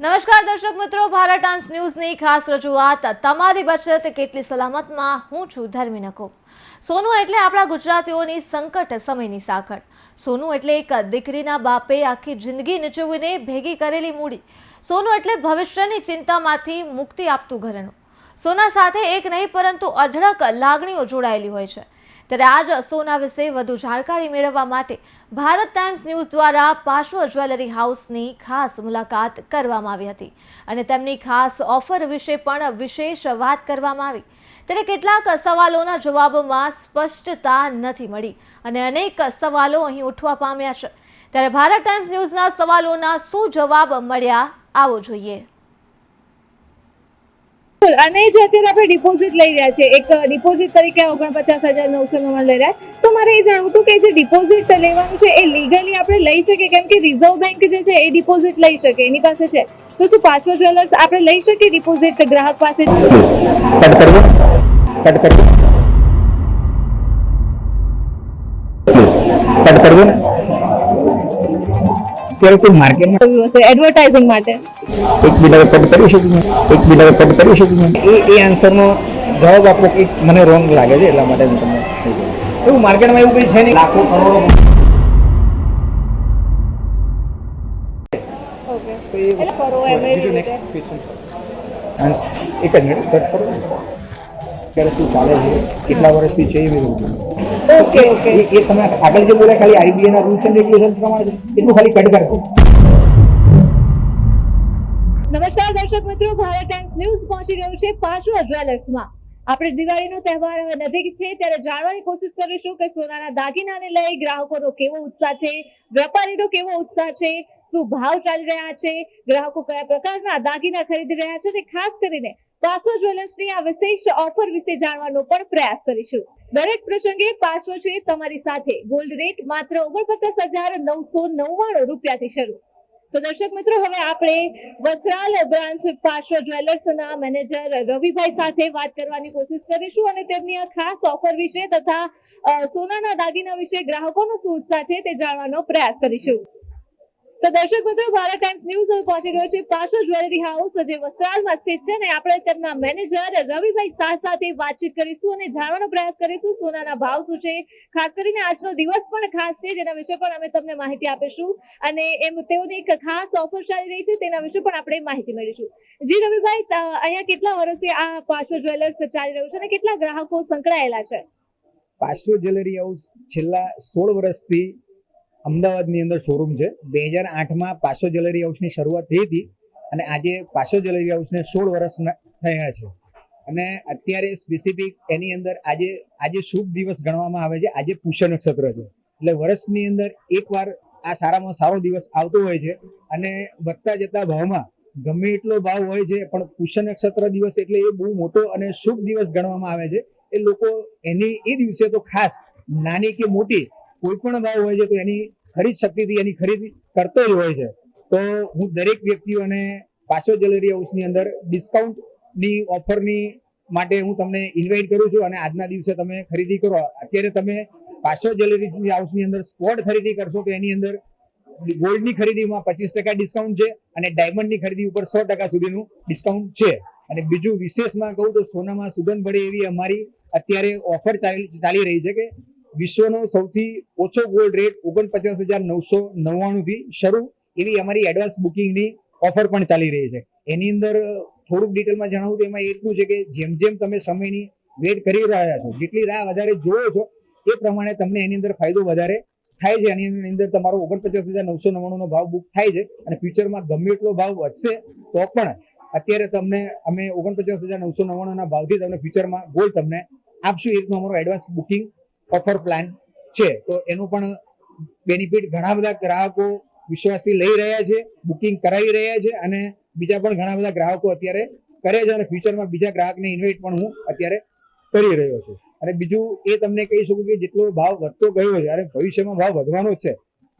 નમસ્કાર દર્શક મિત્રો, ભારત ટાઈમ્સ ન્યૂઝની ખાસ રજૂઆત તમારી બચત કેટલી સલામતમાં હું છું ધર્મી નકો। સોનું એટલે આપણા ગુજરાતીઓની સંકટ સમયની સાંકળ। સોનું એટલે એક દીકરીના બાપે આખી જિંદગી નીચવીને ભેગી કરેલી મૂડી। સોનું એટલે ભવિષ્યની ચિંતામાંથી મુક્તિ આપતું ઘરેણું। સોના સાથે એક નહીં પરંતુ અઢળક લાગણીઓ જોડાયેલી હોય છે। ત્યારે આજ સોના વિશે વધુ જાણકારી મેળવવા માટે ભારત ટાઈમ્સ ન્યૂઝ દ્વારા પાશ્વ જ્વેલરી હાઉસની ખાસ મુલાકાત કરવામાં આવી હતી અને તેમની ખાસ ઓફર વિશે પણ વિશેષ વાત કરવામાં આવી। ત્યારે કેટલાક સવાલોના જવાબોમાં સ્પષ્ટતા નથી મળી અને અનેક સવાલો અહીં ઉઠવા પામ્યા છે। ત્યારે ભારત ટાઈમ્સ ન્યૂઝના સવાલોના શું જવાબ મળ્યા આવો જોઈએ। અને જે અત્યારે આપણે ડિપોઝિટ લઈ રહ્યા છે, એક ડિપોઝિટ તરીકે 49,999 લઈ રહ્યા, તો મારે એ જાણવું હતું કે જે ડિપોઝિટ લેવાનું છે એ લીગલી આપણે લઈ શકીએ, કેમ કે રિઝર્વ બેંક જે છે એ ડિપોઝિટ લઈ શકે, એની પાસે છે, તો શું પાશ્વ જ્વેલર્સ આપણે લઈ શકીએ ડિપોઝિટ ગ્રાહક પાસે? અત્યારે કોઈ માર્કેટમાં એડવર્ટાઇઝિંગ માટે એક બિલાવે કટ કરી શકું એ આન્સરનો જવાબ આપો એક મને રોંગ લાગે છે, એટલા માટે હું તમને એવું માર્કેટમાં એવું કંઈ છે નહીં, લાખો કરોડો એક જ મિનિટ કટ કરો। અત્યારે શું ચાલે છે, કેટલા વર્ષથી છે, એ તમે આગળ જે બોલ્યા ખાલી આરબીઆઈ ના રૂલ્સ એન્ડ રેગ્યુલેશન પ્રમાણે એટલું ખાલી કટ કરજો। નમસ્કાર દર્શક મિત્રો, ભારત ટાઈમ્સ ન્યૂઝ પહોંચી ગયું છે પાશ્વ જ્વેલર્સમાં। આપણે દિવાળીનો તહેવાર નજીક છે ત્યારે જાણવાની કોશિશ કરીશું કે સોનાના દાગીનાને લઈ ગ્રાહકોનો કેવો ઉત્સાહ છે, વેપારીનો કેવો ઉત્સાહ છે, શું ભાવ ચાલી રહ્યા છે, ગ્રાહકો કયા પ્રકારના દાગીના ખરીદી રહ્યા છે, અને ખાસ કરીને પાશ્વ જ્વેલર્સની આ વિશેષ ઓફર વિશે જાણવાનો પણ પ્રયાસ કરીશું। દરેક પ્રસંગે પાશ્વ છે તમારી સાથે। ગોલ્ડ રેટ માત્ર 49,999 રૂપિયાથી શરૂ। તો દર્શક મિત્રો, હવે આપણે વસ્ત્રાલ બ્રાન્ચ પાશ્વ જ્વેલર્સના મેનેજર રવિભાઈ સાથે વાત કરવાની કોશિશ કરીશું અને તેમની આ ખાસ ઓફર વિશે તથા સોનાના દાગીના વિશે ગ્રાહકોનો શું ઉત્સાહ છે તે જાણવાનો પ્રયાસ કરીશું। તો દર્શક મિત્રો, ભારત ટાઈમ્સ ન્યૂઝ પહોંચી ગયો છે પાશ્વ જ્વેલરી હાઉસ જે વસ્ત્રાલમાં સ્થિત છે ને આપણે તેમના મેનેજર રવિભાઈ શાહ સાથે વાતચીત કરીશું અને જાણવાનો પ્રયાસ કરીશું સોનાના ભાવ શું છે, ખાસ કરીને આજનો દિવસ પણ ખાસ છે જેના વિશે પણ અમે તમને માહિતી આપીશું અને એમ તેઓની એક ખાસ ઓફર ચાલી રહી છે તેના વિશે પણ આપણે માહિતી મેળવીશું। જી રવિભાઈ, અહીંયા કેટલા વર્ષથી આ પાશ્વ જ્વેલર્સ ચાલી રહ્યું છે અને કેટલા ગ્રાહકો સંકળાયેલા છે? પાશ્વ જ્વેલરી હાઉસ છેલ્લા 16 વર્ષથી અમદાવાદની અંદર શોરૂમ છે। 2008માં પાશ્વ જ્વેલરી હાઉસની શરૂઆત થઈ હતી અને આજે પાશ્વ જ્વેલરી હાઉસને 16 વર્ષ થયા છે અને અત્યારે સ્પેસિફિક એની અંદર આજે શુભ દિવસ ગણવામાં આવે છે। આજે પુષ્ય નક્ષત્ર છે, એટલે વર્ષની અંદર એકવાર આ સારામાં સારો દિવસ આવતો હોય છે અને વધતા જતા ભાવમાં ગમે એટલો ભાવ હોય છે પણ પુષ્ય નક્ષત્ર દિવસ એટલે એ બહુ મોટો અને શુભ દિવસ ગણવામાં આવે છે। એ લોકો એ દિવસે તો ખાસ નાની કે મોટી કોઈ પણ ભાવ હોય છે તો એની ખરીદ શક્તિથી એની ખરીદી કરતો જ હોય છે। તો હું દરેક વ્યક્તિઓને પાશ્વ જ્વેલરી હાઉસની અંદર ડિસ્કાઉન્ટની ઓફરની માટે હું તમને ઇન્વાઇટ કરું છું અને આજના દિવસે તમે ખરીદી કરો। અત્યારે તમે પાશ્વ જ્વેલરી હાઉસની અંદર સ્પોટ ખરીદી કરશો તો એની અંદર ગોલ્ડની ખરીદીમાં 25% ડિસ્કાઉન્ટ છે અને ડાયમંડની ખરીદી ઉપર 100% સુધીનું ડિસ્કાઉન્ટ છે। અને બીજું વિશેષમાં કહું તો સોનામાં સુગંધ પડે એવી અમારી અત્યારે ઓફર ચાલી રહી છે કે વિશ્વનો સૌથી ઓછો ગોલ્ડ રેટ 49,999 થી શરૂ એવી અમારી એડવાન્સ બુકિંગની ઓફર પણ ચાલી રહી છે। એની અંદર થોડુંક ડિટેલમાં જણાવું તો એમાં એટલું છે કે જેમ જેમ તમે સમયની વેટ કરી રહ્યા છો, જેટલી રાહ વધારે જોવો છો એ પ્રમાણે તમને એની અંદર ફાયદો વધારે થાય છે। એની અંદર તમારો 49,999 નો ભાવ બુક થાય છે અને ફ્યુચરમાં ગમે એટલો ભાવ વધશે તો પણ અત્યારે તમને અમે 49,999 ના ભાવથી તમને ફ્યુચરમાં ગોલ્ડ તમને આપશું। એ રીતનો અમારો એડવાન્સ બુકિંગ ઓફર પ્લાન છે। તો એનું પણ બેનિફિટ ઘણા બધા ગ્રાહકો વિશ્વાસથી લઈ રહ્યા છે, બુકિંગ કરાવી રહ્યા છે અને બીજા પણ ઘણા બધા ગ્રાહકો અત્યારે કરે છે અને ફ્યુચરમાં બીજા ગ્રાહકને ઇન્વાઇટ પણ હું અત્યારે કરી રહ્યો છું। અને બીજું એ તમને કહી શકું કે જેટલો ભાવ વધતો ગયો છે અને ભવિષ્યમાં ભાવ વધવાનો જ છે,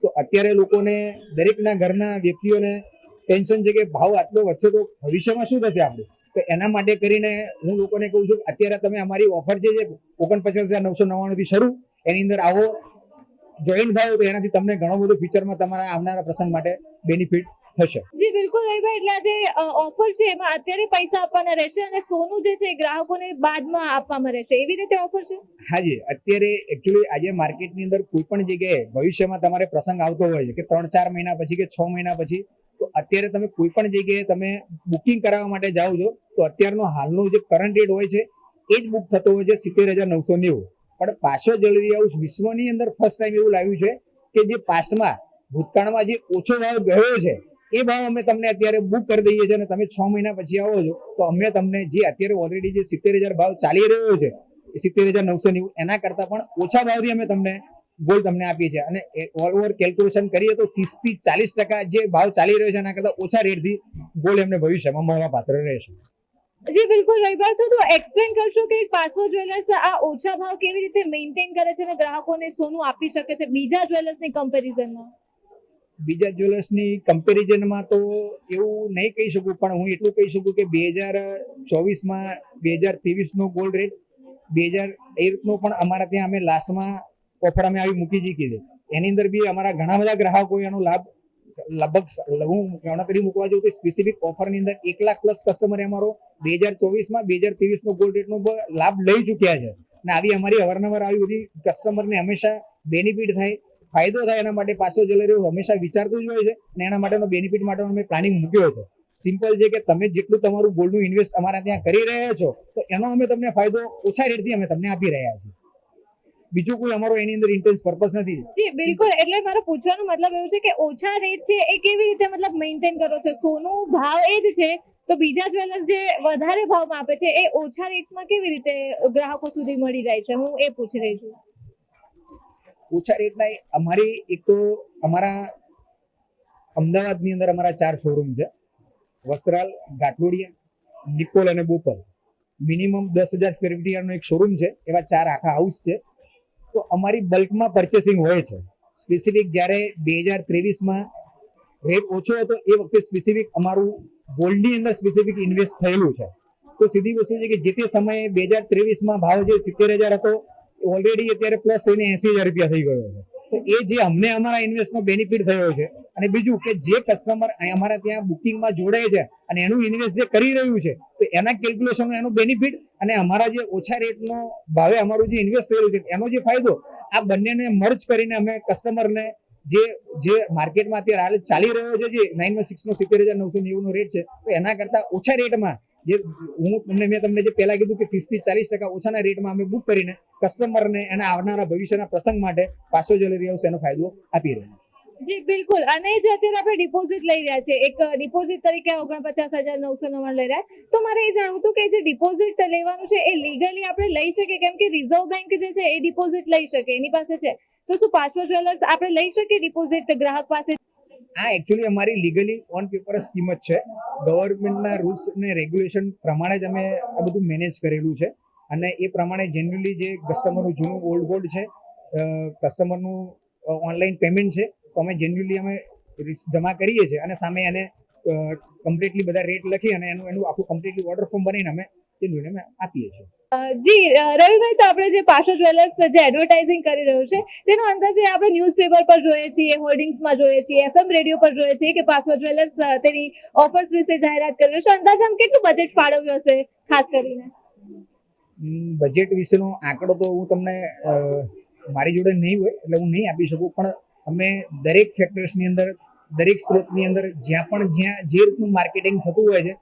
તો અત્યારે લોકોને દરેકના ઘરના વ્યક્તિઓને ટેન્શન છે કે ભાવ આટલો વધશે તો ભવિષ્યમાં શું થશે આપણે। તો એના માટે કરીને હું લોકોને કહું છું કે અત્યારે તમે અમારી ઓફર જે છે 49,999 થી શરૂ, એની અંદર આવો જોઈન્ટ થાય તો એનાથી તમને ઘણો બધો ફ્યુચરમાં તમારા આવનારા પ્રસંગ માટે બેનિફિટ થશે. જી બિલકુલ રવિભાઈ, એટલે આ જે ઓફર છે એમાં અત્યારે પૈસા આપવાના રહેશે અને સોનું જે છે એ ગ્રાહકોને બાદમાં આપવામાં રહેશે, એવી રીતે ઓફર છે? હાજી, અત્યારે એકચ્યુઅલી આજે માર્કેટની અંદર કોઈ પણ જગ્યાએ ભવિષ્યમાં તમારે પ્રસંગ આવતો હોય છે કે 3-4 મહિના પછી કે 6 મહિના પછી, તો અત્યારે તમે કોઈ પણ જગ્યાએ તમે બુકિંગ કરાવવા માટે જાઓ છો તો અત્યારનો હાલનો જે કરંટ રેટ હોય છે એ જ બુક થતો હોય છે 70,990. પણ પાસો જ્વેલરી હાઉસ વિશ્વની અંદર ફર્સ્ટ ટાઈમ એવું લાવ્યું છે કે જે પાસ્ટમાં ભૂતકાળમાં જે ઓછો ભાવ ગયો છે એ ભાવ અમે તમને અત્યારે બુક કરી દઈએ છીએ અને તમે 6 મહિના પછી આવો છો તો અમે તમને જે અત્યારે ઓલરેડી જે 70,000 ભાવ ચાલી રહ્યો છે 70,990 એના કરતા પણ ઓછા ભાવથી અમે તમને ગોલ્ડ તમને આપીએ છીએ. અને ઓલ ઓવર કેલ્ક્યુલેશન કરીએ તો 30 થી 40% જે ભાવ ચાલી રહ્યો છે એના કરતા ઓછા રેટથી ગોલ્ડ એમને ભવિષ્યમાં મળવા પાત્ર રહેશે. જી બિલકુલ રવિભાઈ, તો એક્સપ્લેન કરશો કે પાસો જ્વેલર્સ આ ઓછા ભાવ કેવી રીતે મેન્ટેન કરે છે અને ગ્રાહકોને સોનું આપી શકે છે બીજા જ્વેલર્સની કમ્પેરિઝનમાં? બીજા જ્વેલર્સની કમ્પેરિઝનમાં તો એવું નહીં કહી શકું, પણ હું એટલું કહી શકું કે 2024માં 2023નો ગોલ્ડ રેટ 2013નો પણ અમારા ત્યાં અમે લાસ્ટમાં ઓફર અમે આવી મૂકી ચૂકી છે. એની અંદર બી અમારા ઘણા બધા ગ્રાહકોએ એનો લાભ લગભગ હું ગણતરી મૂકવા જાઉં તો સ્પેસિફિક ઓફરની અંદર 1 લાખ પ્લસ કસ્ટમરે અમારો 2024માં 2023નો ગોલ્ડ રેટનો લાભ લઈ ચૂક્યા છે. અને આવી અમારી અવારનવાર આવી બધી કસ્ટમરને હંમેશા બેનિફિટ થાય, ફાયદો થાય એના માટે પાસો જ્વેલરી હંમેશા વિચારતું જ હોય છે અને એના માટેનો બેનિફિટ માટેનો અમે પ્લાનિંગ મૂક્યો છે. સિમ્પલ છે કે તમે જેટલું તમારું ગોલ્ડનું ઇન્વેસ્ટ અમારા ત્યાં કરી રહ્યા છો તો એનો અમે તમને ફાયદો ઓછા રેટથી અમે તમને આપી રહ્યા છીએ. બીજું કોઈ અમારો એની અંદર ઇન્ટેન્સ પર્પસ નથી. જી બિલકુલ, એટલે મારો પૂછવાનો મતલબ એવું છે કે ઓછા રેટ છે એ કેવી રીતે મતલબ મેન્ટેન કરો છો? સોનું ભાવ એ જ છે તો બીજા જ્વેલર્સ જે વધારે ભાવમાં આપે છે એ ઓછા રેટ્સમાં કેવી રીતે ગ્રાહકો સુધી મળી જાય છે, હું એ પૂછી રહી છું. ઓછા રેટના અમારી એક તો અમારા અમદાવાદની અંદર અમારા 4 શોરૂમ છે, વસ્ત્રાલ, ઘાટલોડિયા, નિકોલ અને બોપલ. મિનિમમ 10,000 સ્ક્વેર ફીટનો એક શોરૂમ છે, એવા 4 આખા હાઉસ છે. તો અમારી બલ્કમાં પરચેસિંગ હોય છે. સ્પેસિફિક જ્યારે 2023માં રેટ ઓછો હતો એ વખતે સ્પેસિફિક અમારું ગોલ્ડની અંદર સ્પેસિફિક ઇન્વેસ્ટ થયેલું છે. તો સીધી વસ્તુ છે કે જે તે સમયે 2023માં ભાવ જે 70,000 હતો ઓલરેડી અત્યારે પ્લસ થઈને 80,000 રૂપિયા થઈ ગયો છે. તો એ જે અમને અમારા ઇન્વેસ્ટનો બેનિફિટ થયો છે. અને બીજું કે જે કસ્ટમર અમારા ત્યાં બુકિંગમાં જોડાય છે અને એનું ઇન્વેસ્ટ જે કરી રહ્યું છે તો એના કેલ્ક્યુલેશન એનો બેનિફિટ અને અમારા જે ઓછા રેટનો ભાવે અમારું જે ઇન્વેસ્ટ થયેલું છે એનો જે ફાયદો, આ બંનેને મર્જ કરીને અમે કસ્ટમરને જે માર્કેટમાં અત્યારે હાલ ચાલી રહ્યો છે જે 916નો 70,990નો રેટ છે તો એના કરતા ઓછા રેટમાં જે મેં તમને જે પહેલા કીધું કે 30 થી 40% ઓછાના રેટમાં અમે બુક કરીને કસ્ટમરને એના આવનારા ભવિષ્યના પ્રસંગ માટે પાસો જ્વેલરી હાઉસ એનો ફાયદો આપી રહ્યા. જી બિલકુલ, અને જે અત્યારે આપણે ડિપોઝિટ લઈ રહ્યા છે, એક ડિપોઝિટ તરીકે 49,999 લઈ રહ્યા, તો મારે એ જાણવું હતું કે જે ડિપોઝિટ લેવાનું છે એ લીગલી આપણે લઈ શકીએ? કેમ કે રિઝર્વ બેંક જે છે એ ડિપોઝિટ લઈ શકે, એની પાસે છે, તો શું પાસો જ્વેલર્સ આપણે લઈ શકીએ ડિપોઝિટ ગ્રાહક પાસે? આ એકચ્યુઅલી અમારી લીગલી ઓન પેપર સ્કીમ જ છે. ગવર્મેન્ટના રૂલ્સ અને રેગ્યુલેશન પ્રમાણે જ અમે આ બધું મેનેજ કરેલું છે અને એ પ્રમાણે જેન્યુઅલી જે કસ્ટમરનું જૂનું ઓલ્ડ ગોલ્ડ છે, કસ્ટમરનું ઓનલાઈન પેમેન્ટ છે, તો અમે જેન્યુઅલી અમે જમા કરીએ છીએ અને સામે એને કમ્પ્લીટલી બધા રેટ લખી અને એનું આખું કમ્પ્લીટલી ઓર્ડર ફોર્મ બનાવીને અમે જેન્યુઅલી અમે આપીએ છીએ. જી રવિભાઈ, તો આપણે જે પાસો જ્વેલર્સ જે એડવર્ટાઇઝિંગ કરી રહ્યું છે તેનો અંદાજે આપણે ન્યૂઝપેપર પર જોઈએ છીએ, હોર્ડિંગ્સમાં જોઈએ છીએ, FM રેડિયો પર જોઈએ છીએ કે પાસો જ્વેલર્સ તેની ઓફર્સ વિશે જાહેરાત કરી રહ્યું છે. અંદાજે આમ કેટલું બજેટ ફાળવ્યું હશે ખાસ કરીને? બજેટ વિશેનો આંકડો તો હું તમને મારી જોડે નહીં હોય એટલે હું નહીં આપી શકું, પણ અમે દરેક ફેક્ટર્સની અંદર, દરેક સ્ત્રોતની અંદર જ્યાં જે રીતનું માર્કેટિંગ થતું હોય છે,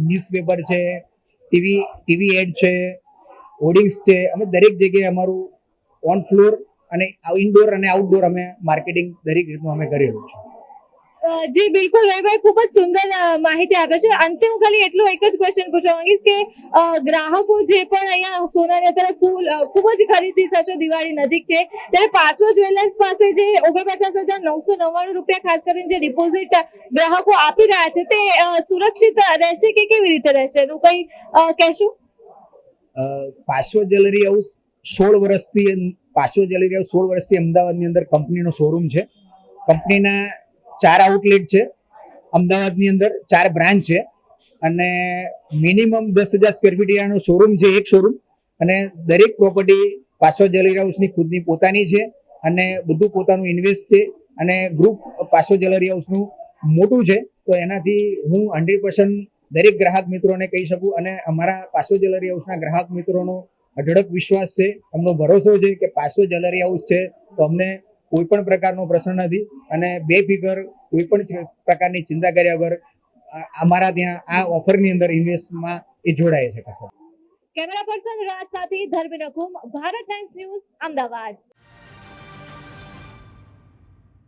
ન્યૂઝપેપર છે, ટીવી એડ છે, હોર્ડિંગ્સ છે, અમે દરેક જગ્યાએ અમારું ઓન ફ્લોર અને ઇન્ડોર અને આઉટડોર અમે માર્કેટિંગ દરેક રીતનું અમે કરેલું છે. જી બિલકુલ રવિભાઈ, ખૂબ જ સુંદર માહિતી આપે છે. અંતે હું ખાલી એટલો એક જ ક્વેશ્ચન પૂછવા માંગીશ કે ગ્રાહકો જે પણ અહીંયા સોનાની અત્યારે ખૂબ જ ખરીદી થશે, દિવાળી નજીક છે, ત્યારે પાસો જ્વેલર્સ પાસે જે 49,999 રૂપિયા ખાસ કરીને જે ડિપોઝિટ ગ્રાહકો આપી રહ્યા છે તે સુરક્ષિત રહેશે કે કેવી રીતે રહેશે, એનું કંઈ કહેશું? પાસો જ્વેલરી હાઉસ 16 વર્ષથી અમદાવાદની અંદર કંપનીનો શોરૂમ છે. કંપનીના 4 આઉટલેટ છે અમદાવાદની અંદર, 4 બ્રાન્ચ છે અને મિનિમમ 10,000 સ્ક્વેર ફીટનો શોરૂમ છે, એક શોરૂમ. અને દરેક પ્રોપર્ટી પાસો જ્વેલરી હાઉસની ખુદની પોતાની છે અને બધું પોતાનું ઇન્વેસ્ટ છે અને ગ્રુપ પાસો જ્વેલરી હાઉસનું મોટું છે. તો એનાથી હું 100% દરેક ગ્રાહક મિત્રોને કહી શકું અને અમારા પાસો જ્વેલરી હાઉસના ગ્રાહક મિત્રોનો અઢળક વિશ્વાસ છે, અમનો ભરોસો છે કે પાસો જ્વેલરી હાઉસ છે તો અમને કોઈ પણ પ્રકારનો પ્રશ્ન નથી અને બેફિકર કોઈ પણ પ્રકારની ચિંતા કર્યા વગર અમારા ત્યાં આ ઓફરની અંદર ઇન્વેસ્ટમાં એ જોડાય છે કસ્ટમર. કેમેરા પર્સન રાજ સાથે ધર્મેન્દ્ર કુમ, ભારત ટાઈમ્સ ન્યૂઝ, અમદાવાદ.